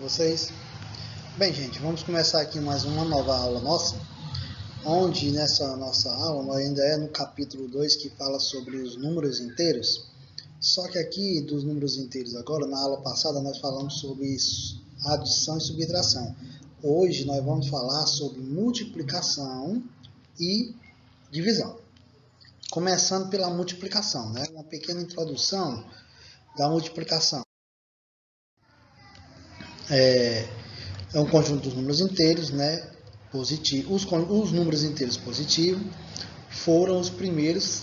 vocês? Bem, gente, vamos começar aqui mais uma nova aula nossa, onde nessa nossa aula nós ainda é no capítulo 2 que fala sobre os números inteiros. Só que aqui dos números inteiros agora, na aula passada nós falamos sobre adição e subtração. Hoje nós vamos falar sobre multiplicação e divisão. Começando pela multiplicação, né? Uma pequena introdução da multiplicação. É um conjunto dos números inteiros, né? Positivo. Os números inteiros positivos foram os primeiros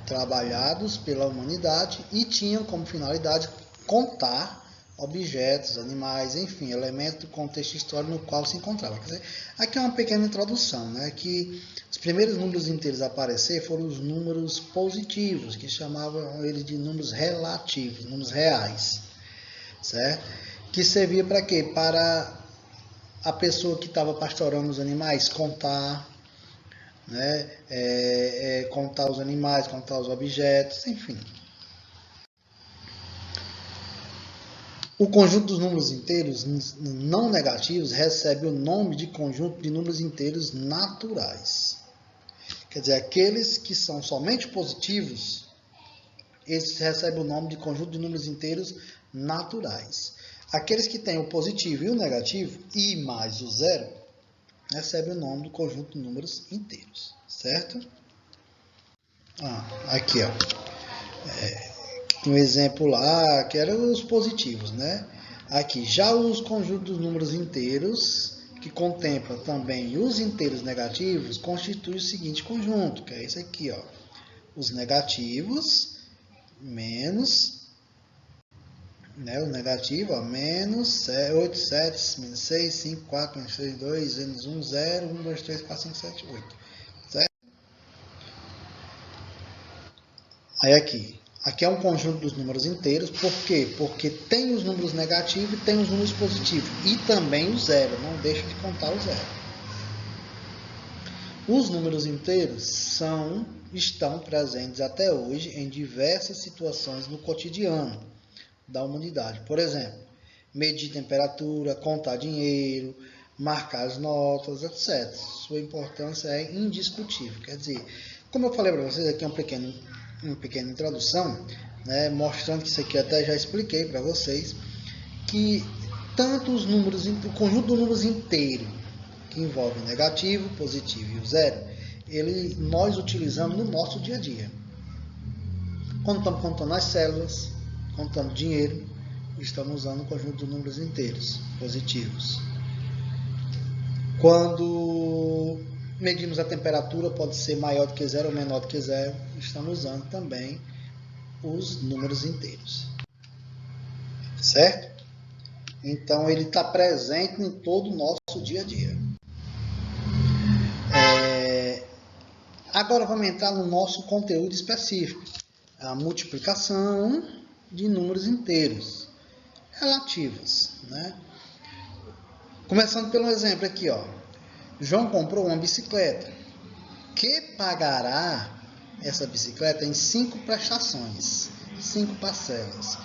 trabalhados pela humanidade e tinham como finalidade contar objetos, animais, enfim, elementos do contexto histórico no qual se encontrava. Quer dizer, aqui é uma pequena introdução, né? Que os primeiros números inteiros a aparecer foram os números positivos, que chamavam eles de números relativos, números reais, certo? Que servia para quê? Para a pessoa que estava pastorando os animais contar, né? Contar os animais, contar os objetos, enfim. O conjunto dos números inteiros não negativos recebe o nome de conjunto de números inteiros naturais. Quer dizer, aqueles que são somente positivos, esses recebem o nome de conjunto de números inteiros naturais. Aqueles que têm o positivo e o negativo, i mais o zero, recebem o nome do conjunto de números inteiros, certo? Aqui, ó. Um exemplo lá, que eram os positivos, né? Aqui, já os conjuntos dos números inteiros, que contemplam também os inteiros negativos, constituem o seguinte conjunto, que é esse aqui, ó. Os negativos menos, né, o negativo, ó, menos 8, 7, menos 6, 5, 4, menos 3, 2, menos 1, 0, 1, 2, 3, 4, 5, 7, 8. Certo? Aí aqui é um conjunto dos números inteiros. Por quê? Porque tem os números negativos e tem os números positivos. E também o zero, não deixa de contar o zero. Os números inteiros estão presentes até hoje em diversas situações no cotidiano da humanidade. Por exemplo, medir temperatura, contar dinheiro, marcar as notas, etc. Sua importância é indiscutível. Quer dizer, como eu falei para vocês aqui, uma pequena introdução, né, mostrando que isso aqui até já expliquei para vocês, que tanto o conjunto dos números inteiros, que envolve o negativo, o positivo e o zero, nós utilizamos no nosso dia a dia. Quando estamos contando as células, contando dinheiro, estamos usando o conjunto de números inteiros positivos. Quando medimos a temperatura, pode ser maior do que zero ou menor do que zero, estamos usando também os números inteiros. Certo? Então, ele está presente em todo o nosso dia a dia. Agora vamos entrar no nosso conteúdo específico. A multiplicação de números inteiros relativos, né? Começando pelo exemplo aqui, ó. João comprou uma bicicleta, que pagará essa bicicleta em 5 prestações, 5 parcelas,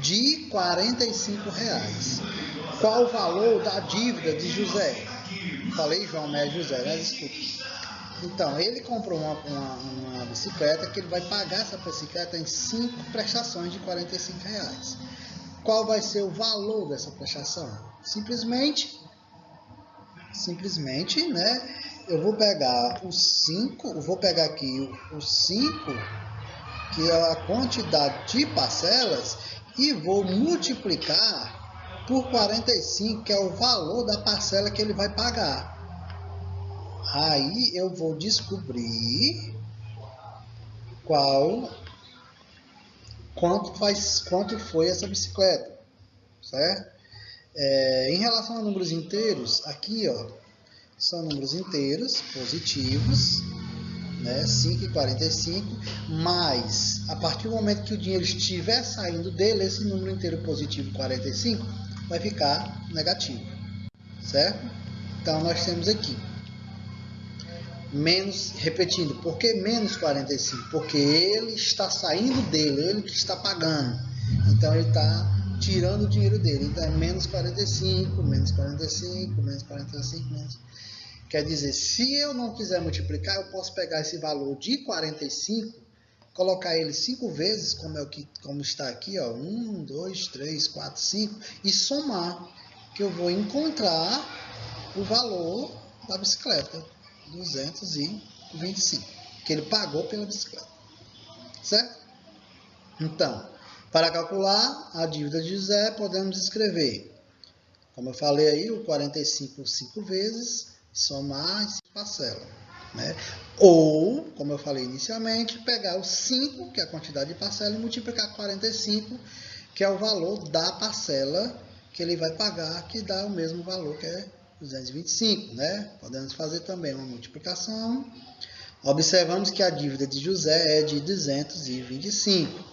de R$ 45. Qual o valor da dívida de José? Falei João, mas é José, né? Desculpa. Então, ele comprou uma bicicleta que ele vai pagar essa bicicleta em 5 prestações de R$ 45. Qual vai ser o valor dessa prestação? Simplesmente, né? Eu vou pegar os 5, vou pegar aqui os 5, que é a quantidade de parcelas, e vou multiplicar por 45, que é o valor da parcela que ele vai pagar. Aí eu vou descobrir quanto foi essa bicicleta, certo? Em relação a números inteiros, aqui, ó, são números inteiros positivos, né, 5 e 45, mas a partir do momento que o dinheiro estiver saindo dele, esse número inteiro positivo 45 vai ficar negativo, certo? Então nós temos aqui menos, repetindo, por que menos 45? Porque ele está saindo dele, ele que está pagando. Então ele está tirando o dinheiro dele. Então é menos 45, menos 45, menos 45, menos... Quer dizer, se eu não quiser multiplicar, eu posso pegar esse valor de 45, colocar ele 5 vezes, como está aqui, ó, 1, 2, 3, 4, 5, e somar, que eu vou encontrar o valor da bicicleta, 225, que ele pagou pela bicicleta, certo? Então, para calcular a dívida de José, podemos escrever, como eu falei aí, o 45 5 vezes, somar e parcela, né? Ou, como eu falei inicialmente, pegar o 5, que é a quantidade de parcela, e multiplicar 45, que é o valor da parcela que ele vai pagar, que dá o mesmo valor que é 225, né? Podemos fazer também uma multiplicação. Observamos que a dívida de José é de 225.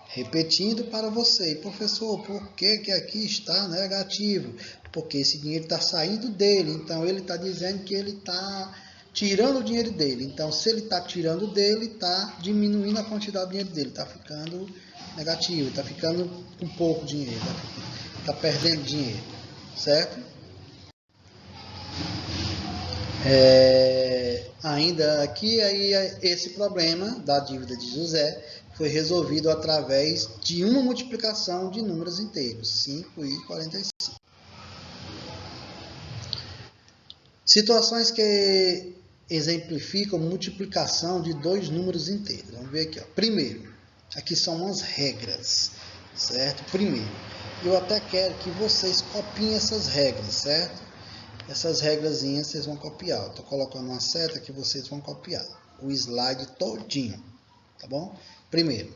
Repetindo para você, professor, por que aqui está negativo? Porque esse dinheiro está saindo dele, então ele está dizendo que ele está tirando o dinheiro dele. Então, se ele está tirando dele, está diminuindo a quantidade de dinheiro dele, está ficando negativo, está ficando com pouco dinheiro, está perdendo dinheiro, certo? Ainda aqui, aí, esse problema da dívida de José foi resolvido através de uma multiplicação de números inteiros, 5 e 45. Situações que exemplificam multiplicação de dois números inteiros. Vamos ver aqui, ó. Primeiro, aqui são umas regras, certo? Primeiro, eu até quero que vocês copiem essas regras, certo? Essas regrazinhas vocês vão copiar. Estou colocando uma seta que vocês vão copiar o slide todinho, tá bom? Primeiro,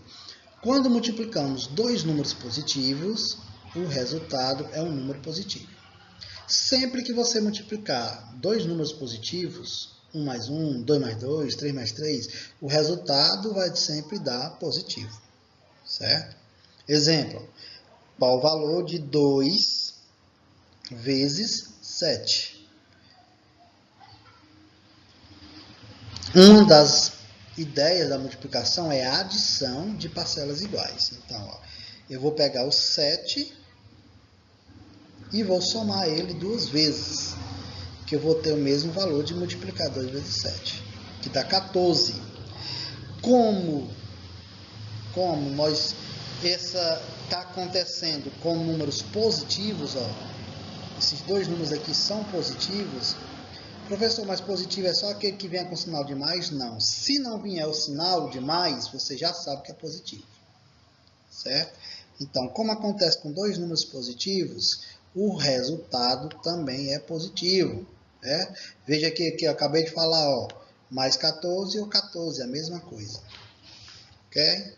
quando multiplicamos dois números positivos, o resultado é um número positivo. Sempre que você multiplicar dois números positivos, 1 mais 1, 2 mais 2, 3 mais 3, o resultado vai sempre dar positivo, certo? Exemplo, qual o valor de 2 vezes 7? Uma das ideias da multiplicação é a adição de parcelas iguais. Então, ó, eu vou pegar o 7 e vou somar ele duas vezes, que eu vou ter o mesmo valor de multiplicar 2 vezes 7, que dá 14. Como essa está acontecendo com números positivos, ó, esses dois números aqui são positivos. Professor, mas positivo é só aquele que vier com sinal de mais? Não. Se não vier o sinal de mais, você já sabe que é positivo, certo? Então, como acontece com dois números positivos, o resultado também é positivo, né? Veja aqui eu acabei de falar, ó, mais 14 ou 14, a mesma coisa, ok?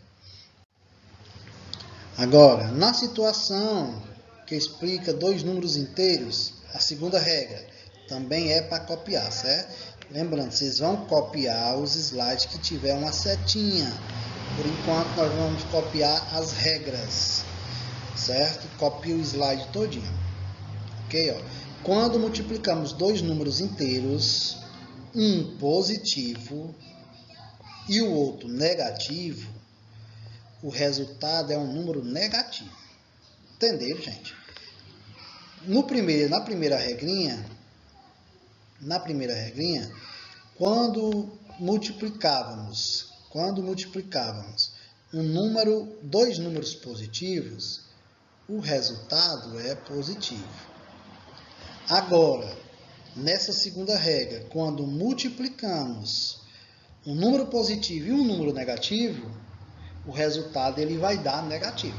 Agora, na situação que explica dois números inteiros, a segunda regra também é para copiar, certo? Lembrando, vocês vão copiar os slides que tiver uma setinha. Por enquanto, nós vamos copiar as regras, certo? Copia o slide todinho, ok? Ó. Quando multiplicamos dois números inteiros, um positivo e o outro negativo, o resultado é um número negativo. Entenderam, gente? Na primeira regrinha, quando multiplicávamos dois números positivos, o resultado é positivo. Agora, nessa segunda regra, quando multiplicamos um número positivo e um número negativo, o resultado ele vai dar negativo,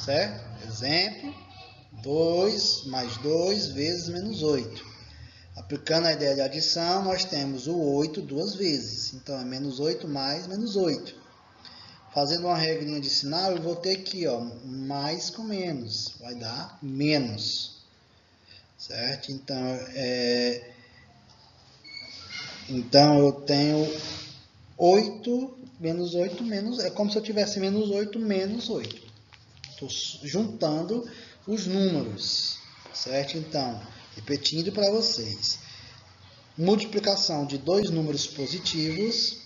certo? Exemplo, 2 mais 2 vezes menos 8. Aplicando a ideia de adição, nós temos o 8 duas vezes. Então, é menos 8 mais menos 8. Fazendo uma regrinha de sinal, eu vou ter aqui, ó, mais com menos. Vai dar menos. Certo? Então eu tenho 8 menos 8 menos... É como se eu tivesse menos 8 menos 8. Estou juntando os números. Certo? Então, repetindo para vocês. Multiplicação de dois números positivos,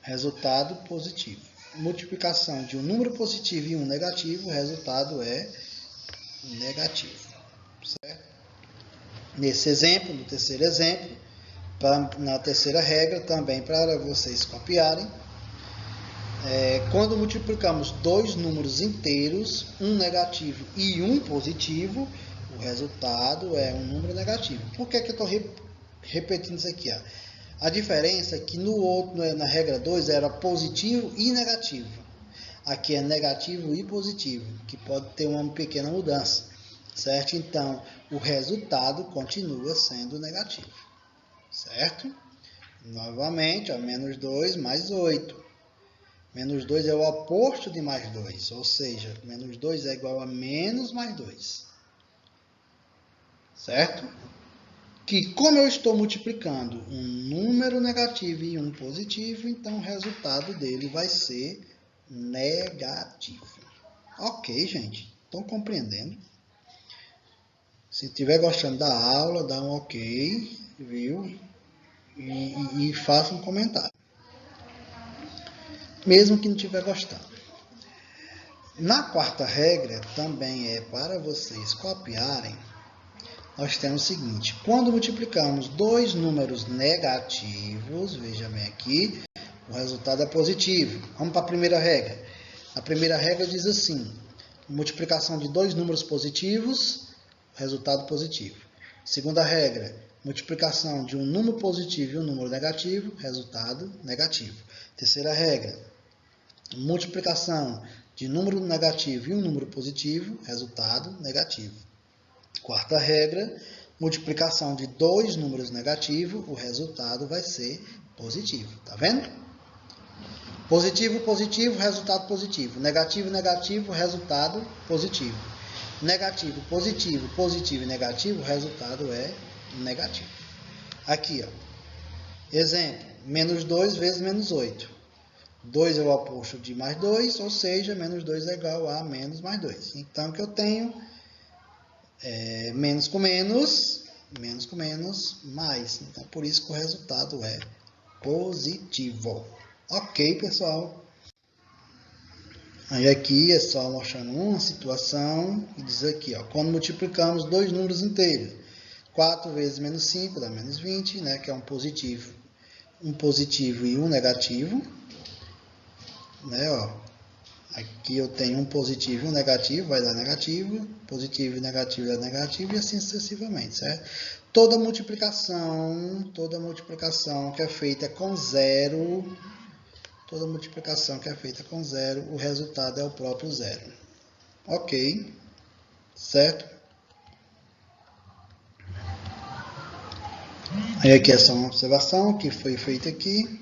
resultado positivo. multiplicação de um número positivo e um negativo, o resultado é negativo. Certo? Nesse exemplo, no terceiro exemplo, na terceira regra, também para vocês copiarem, quando multiplicamos dois números inteiros, um negativo e um positivo, o resultado é um número negativo. Por que eu estou repetindo isso aqui? A diferença é que na regra 2 era positivo e negativo. Aqui é negativo e positivo, que pode ter uma pequena mudança, certo? Então, o resultado continua sendo negativo, certo? Novamente, menos 2 mais 8. Menos 2 é o oposto de mais 2, ou seja, menos 2 é igual a menos mais 2, certo? Que como eu estou multiplicando um número negativo e um positivo, então o resultado dele vai ser negativo. Ok, gente? Estão compreendendo? Se estiver gostando da aula, dá um ok, viu? E faça um comentário. Mesmo que não estiver gostando. Na quarta regra, também é para vocês copiarem, nós temos o seguinte: quando multiplicamos dois números negativos, veja bem aqui, o resultado é positivo. Vamos para a primeira regra. A primeira regra diz assim: multiplicação de dois números positivos, resultado positivo. Segunda regra: multiplicação de um número positivo e um número negativo, resultado negativo. Terceira regra: multiplicação de número negativo e um número positivo, resultado negativo. Quarta regra: multiplicação de dois números negativos, o resultado vai ser positivo. Tá vendo? Positivo, positivo, resultado positivo. Negativo, negativo, resultado positivo. Negativo, positivo, positivo e negativo, o resultado é negativo. Aqui, ó. Exemplo: menos 2 vezes menos 8. 2 é o oposto de mais 2, ou seja, menos 2 é igual a menos mais 2. Então, o que eu tenho é menos com menos, mais. Então, por isso que o resultado é positivo. Ok, pessoal? Aí aqui é só mostrando uma situação e diz aqui, ó, quando multiplicamos dois números inteiros, 4 vezes menos 5 dá menos 20, né, que é um positivo e um negativo, né, ó. Aqui eu tenho um positivo e um negativo, vai dar negativo, positivo e negativo dá negativo e assim sucessivamente, certo? Toda multiplicação que é feita com zero, o resultado é o próprio zero. Ok, certo? Aí aqui é só uma observação que foi feita aqui,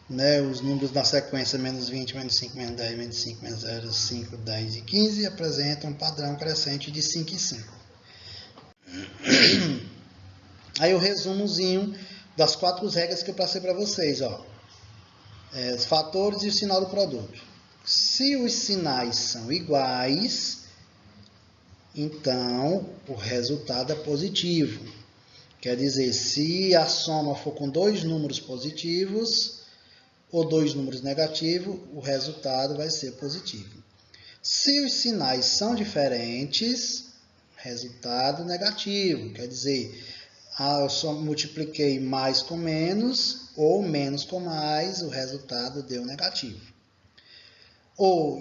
né? Os números na sequência menos 20, menos 5, menos 10, menos 5, menos 0, 5, 10 e 15 apresentam um padrão crescente de 5 em 5. Aí o resumozinho das 4 regras que eu passei para vocês, ó. Os fatores e o sinal do produto. Se os sinais são iguais, então o resultado é positivo. Quer dizer, se a soma for com dois números positivos ou dois números negativos, o resultado vai ser positivo. Se os sinais são diferentes, resultado negativo. Quer dizer, eu só multipliquei mais com menos ou menos com mais, o resultado deu negativo.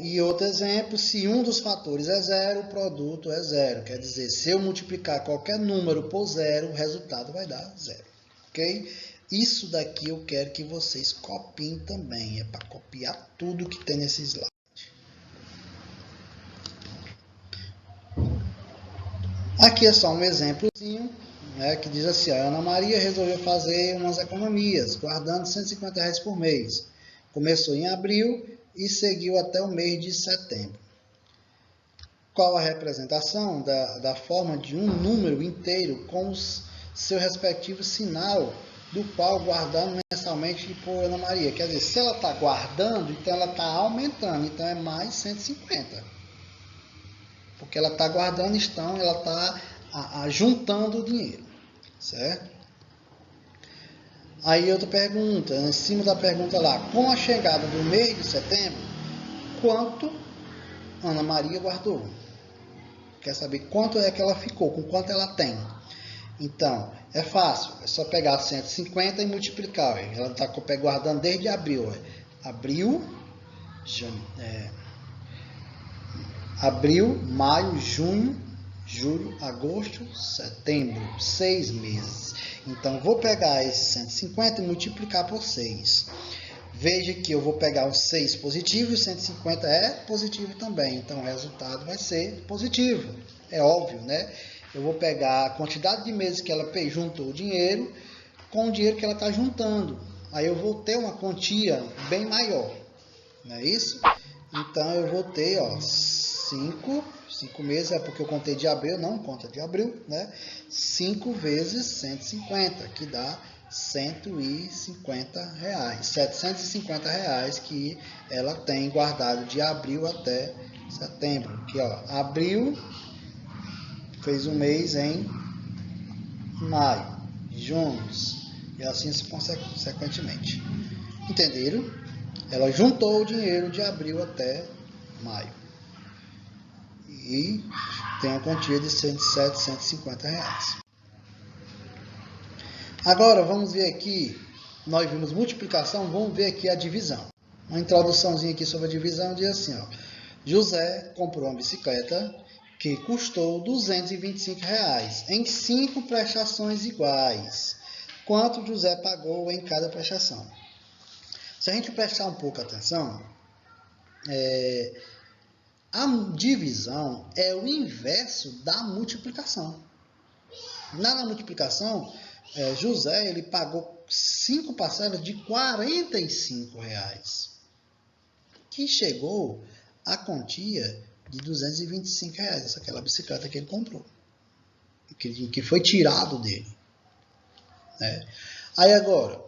E outro exemplo, se um dos fatores é zero, o produto é zero. Quer dizer, se eu multiplicar qualquer número por zero, o resultado vai dar zero. Ok? Isso daqui eu quero que vocês copiem também. É para copiar tudo que tem nesse slide. Aqui é só um exemplozinho, né, que diz assim: a Ana Maria resolveu fazer umas economias, guardando R$150 por mês. Começou em abril e seguiu até o mês de setembro. Qual a representação da forma de um número inteiro com seu respectivo sinal, do qual guardando mensalmente por Ana Maria? Quer dizer, se ela está guardando, então ela está aumentando, então é mais 150. Porque ela está guardando, então ela está juntando o dinheiro, certo? Aí outra pergunta, em cima da pergunta lá: com a chegada do mês de setembro, quanto Ana Maria guardou. Quer saber quanto é que ela ficou, com quanto ela tem. Então, é fácil. É só pegar 150 e multiplicar. Ela está guardando desde abril. Abril, maio, junho, julho, agosto, setembro. 6 meses. Então, vou pegar esses 150 e multiplicar por 6. Veja que eu vou pegar o 6 positivo e o 150 é positivo também. Então, o resultado vai ser positivo. É óbvio, né? Eu vou pegar a quantidade de meses que ela juntou o dinheiro com o dinheiro que ela está juntando. Aí eu vou ter uma quantia bem maior. Não é isso? Então, eu vou ter 5 meses, é porque eu contei de abril, não conta de abril, né? 5 vezes 150, que dá R$150, R$750 que ela tem guardado de abril até setembro. Aqui, abril fez um mês em maio, junho, e assim consequentemente. Entenderam? Ela juntou o dinheiro de abril até maio. E tem a quantia de R$107,150. Agora, vamos ver aqui, nós vimos multiplicação, vamos ver aqui a divisão. Uma introduçãozinha aqui sobre a divisão diz assim, José comprou uma bicicleta que custou R$225 em 5 prestações iguais. Quanto José pagou em cada prestação? Se a gente prestar um pouco atenção, a divisão é o inverso da multiplicação. Na multiplicação, José ele pagou 5 parcelas de R$45, que chegou à quantia de R$225, aquela bicicleta que ele comprou, que foi tirado dele. Né? Aí agora,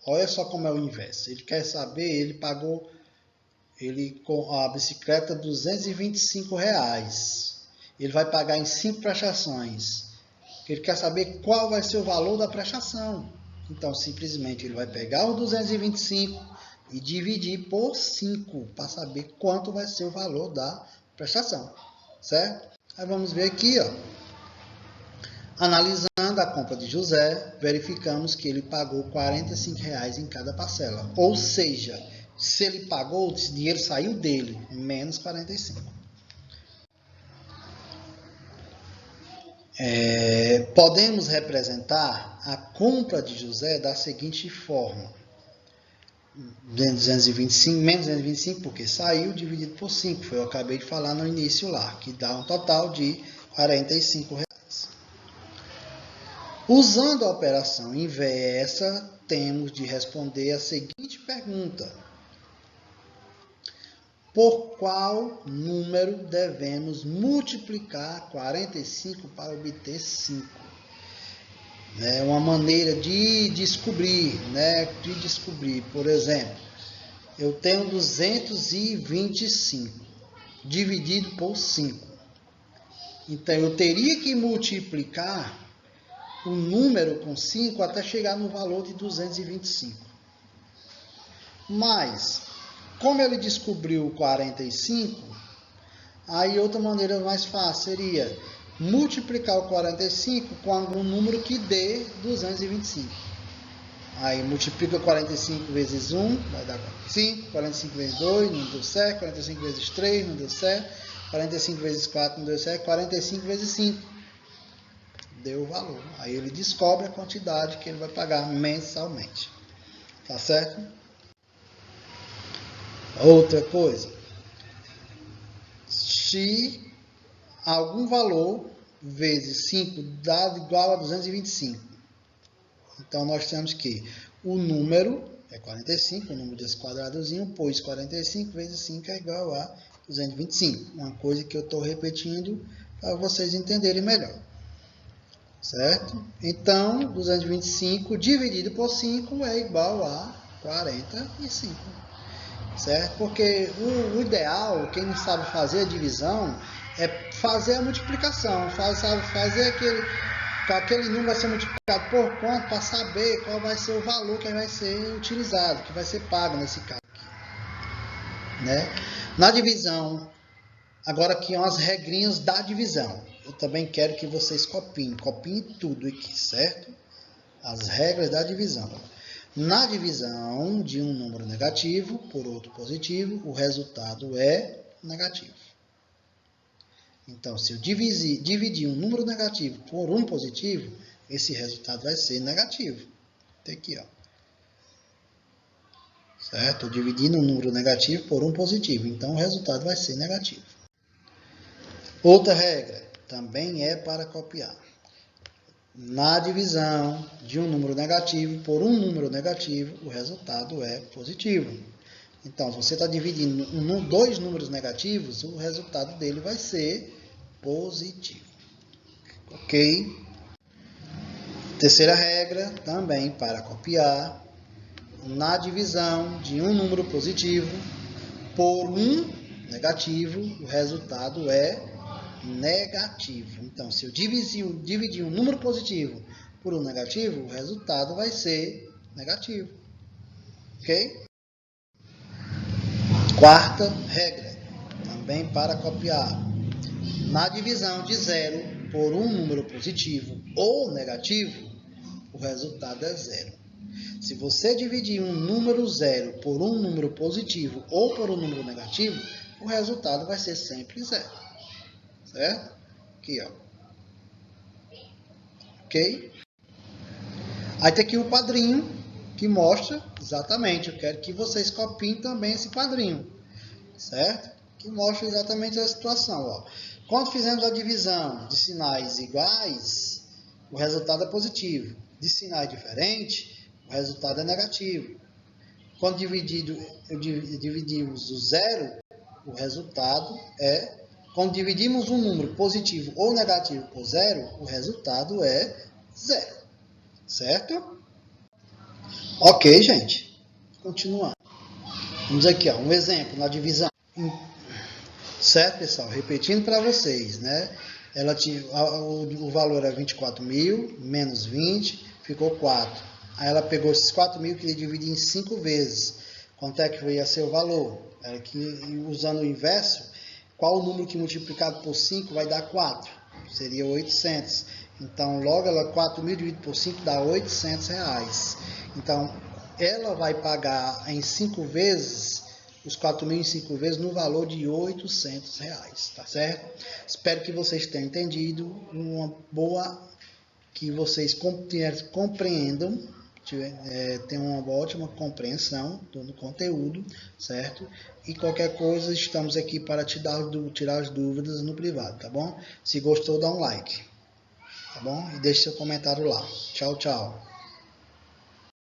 olha só como é o inverso. Ele quer saber, ele pagou com a bicicleta R$225. Ele vai pagar em 5 prestações. Ele quer saber qual vai ser o valor da prestação. Então, simplesmente, ele vai pegar os 225 e dividir por 5 para saber quanto vai ser o valor da prestação. Certo? Aí vamos ver aqui, Analisando a compra de José, verificamos que ele pagou R$45 em cada parcela. Ou seja, se ele pagou, esse dinheiro saiu dele, menos 45. Podemos representar a compra de José da seguinte forma. 225, menos 225, porque saiu, dividido por 5. Foi o que eu acabei de falar no início lá, que dá um total de R$45. Usando a operação inversa, temos de responder a seguinte pergunta. Por qual número devemos multiplicar 45 para obter 5? É uma maneira de descobrir, Por exemplo, eu tenho 225 dividido por 5. Então, eu teria que multiplicar o número com 5 até chegar no valor de 225. Mas, como ele descobriu 45, aí outra maneira mais fácil seria multiplicar o 45 com algum número que dê 225. Aí multiplica 45 vezes 1, vai dar 5, 45 vezes 2, não deu certo, 45 vezes 3, não deu certo, 45 vezes 4, não deu certo, 45 vezes 5, deu o valor. Aí ele descobre a quantidade que ele vai pagar mensalmente. Tá certo? Outra coisa, se algum valor vezes 5 dá igual a 225, então nós temos que o número é 45, o número desse quadradozinho, pois 45 vezes 5 é igual a 225. Uma coisa que eu estou repetindo para vocês entenderem melhor. Certo? Então, 225 dividido por 5 é igual a 45. Certo? Porque o ideal, quem não sabe fazer a divisão, é fazer a multiplicação, fazer aquele número vai ser multiplicado por quanto para saber qual vai ser o valor que vai ser utilizado, que vai ser pago nesse caso aqui. Né? Na divisão, agora aqui são as regrinhas da divisão. Eu também quero que vocês copiem tudo aqui, certo? As regras da divisão. Na divisão de um número negativo por outro positivo, o resultado é negativo. Então, se eu dividir um número negativo por um positivo, esse resultado vai ser negativo. Tem aqui, ó. Certo? Dividindo um número negativo por um positivo. Então, o resultado vai ser negativo. Outra regra, também é para copiar. Na divisão de um número negativo por um número negativo, o resultado é positivo. Então, se você está dividindo dois números negativos, o resultado dele vai ser positivo. Ok? Terceira regra, também para copiar. Na divisão de um número positivo por um negativo, o resultado é negativo. Então, se eu dividir um número positivo por um negativo, o resultado vai ser negativo. Ok? Quarta regra, também para copiar. Na divisão de 0 por um número positivo ou negativo, o resultado é 0. Se você dividir um número 0 por um número positivo ou por um número negativo, o resultado vai ser sempre 0. Certo? Aqui, ó. Ok? Aí tem aqui o quadrinho que mostra exatamente. Eu quero que vocês copiem também esse quadrinho. Certo? Que mostra exatamente a situação. Ó. Quando fizemos a divisão de sinais iguais, o resultado é positivo. De sinais diferentes, o resultado é negativo. Quando dividimos o 0, o resultado é... Quando dividimos um número positivo ou negativo por 0, o resultado é 0. Certo? Ok, gente. Continuando. Vamos aqui, ó, um exemplo na divisão. Certo, pessoal? Repetindo para vocês, né? O valor é 24.000, menos 20, ficou 4. Aí ela pegou esses 4.000 e queria dividir em 5 vezes. Quanto é que ia ser o valor? Usando o inverso, qual o número que multiplicado por 5 vai dar 4? Seria 800. Então, logo, 4.000 dividido por 5 dá R$800. Então, ela vai pagar em 5 vezes, os 4.000 em 5 vezes, no valor de R$800, tá certo? Espero que vocês tenham entendido, que vocês compreendam, tenham uma ótima compreensão do conteúdo, certo? E qualquer coisa, estamos aqui para tirar as dúvidas no privado, tá bom? Se gostou, dá um like, tá bom? E deixe seu comentário lá. Tchau, tchau.